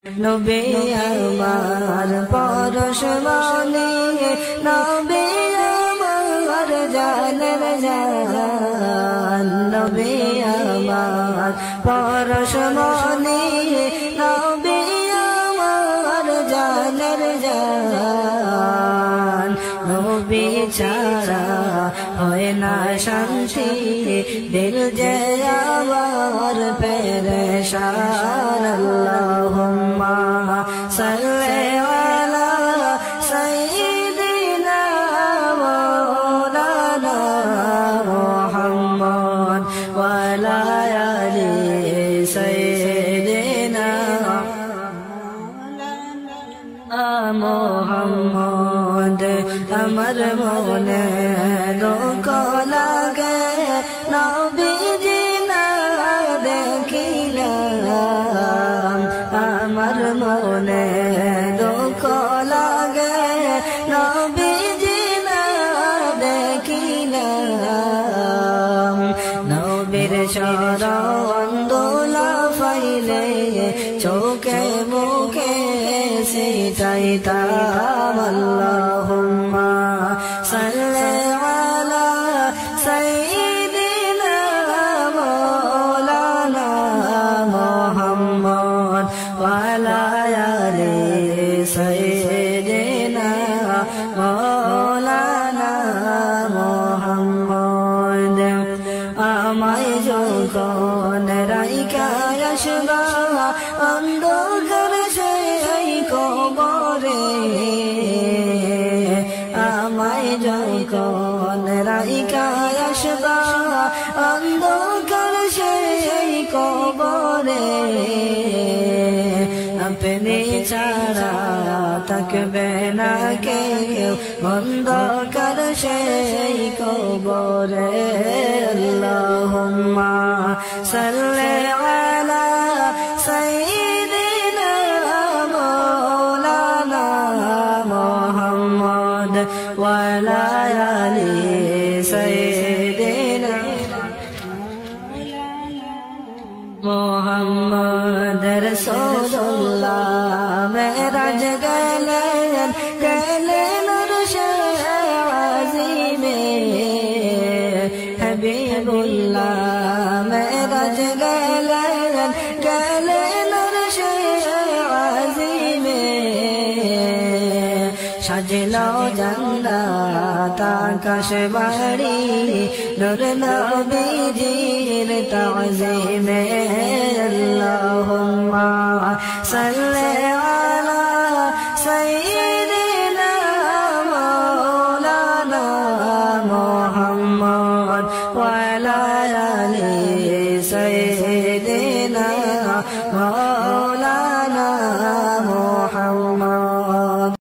নবী আমার পরশমণি, নবী আমার জানের জান, নবী আমার পরশমণি, নবী আমার জানের জান। নবী ছাড়া হয় না শান্তি, দিল যে আমার পেরেশান। আল্লাহুম্মা সাল্লি আলা সাইয়্যিদিনা মাওলানা মুহাম্মদ ওয়া আলা আলি সাইয়্যিদিনা মুহাম্মদ। আমার মনে দুঃখ লাগে নবীজি না দেখিলাম, আমার মনে দুঃখ লাগে নবীজি না দেখিলাম। নবীর শরণ দোলা ফাইলে চোখে মুখে সিটাইতাম। আল্লাহুম্মা সাল্লি আলা সাইয়্যিদিনা মাওলানা মুহাম্মদ ওয়া আলা আলি সাইয়্যিদিনা মাওলানা মুহাম্মদ। আমায় যখন রাইখা আসবা অন্ধকার সেই কবরে, আমায় যখন রাইখা আসবা অন্ধকার সেই কবরে, আপনি ছাড়া থাকবে না কেউ অন্ধকার সেই কবরে। আল্লাহুম্মা সাল্লি আলা সাইয়্যিদিনা মাওলানা মুহাম্মদ ওয়া আলা আলি সাইয়্যিদিনা মুহাম্মদ। রাসূলুল্লাহ মেরাজ গেলেন, গেলেন আরশে আজিমে, হাবিবুল্লাহ মেরাজ গেলেন, গেলেন আরশে আজিমে। সাজলো জান্নাত আকাশ বাড়ি নূর নবীজির তাজিমে। আল্লাহুম্মা সাল্লি আলা সাইয়্যিদিনা মাওলানা মুহাম্মদ ওয়া আলা আলি সাইয়্যিদিনা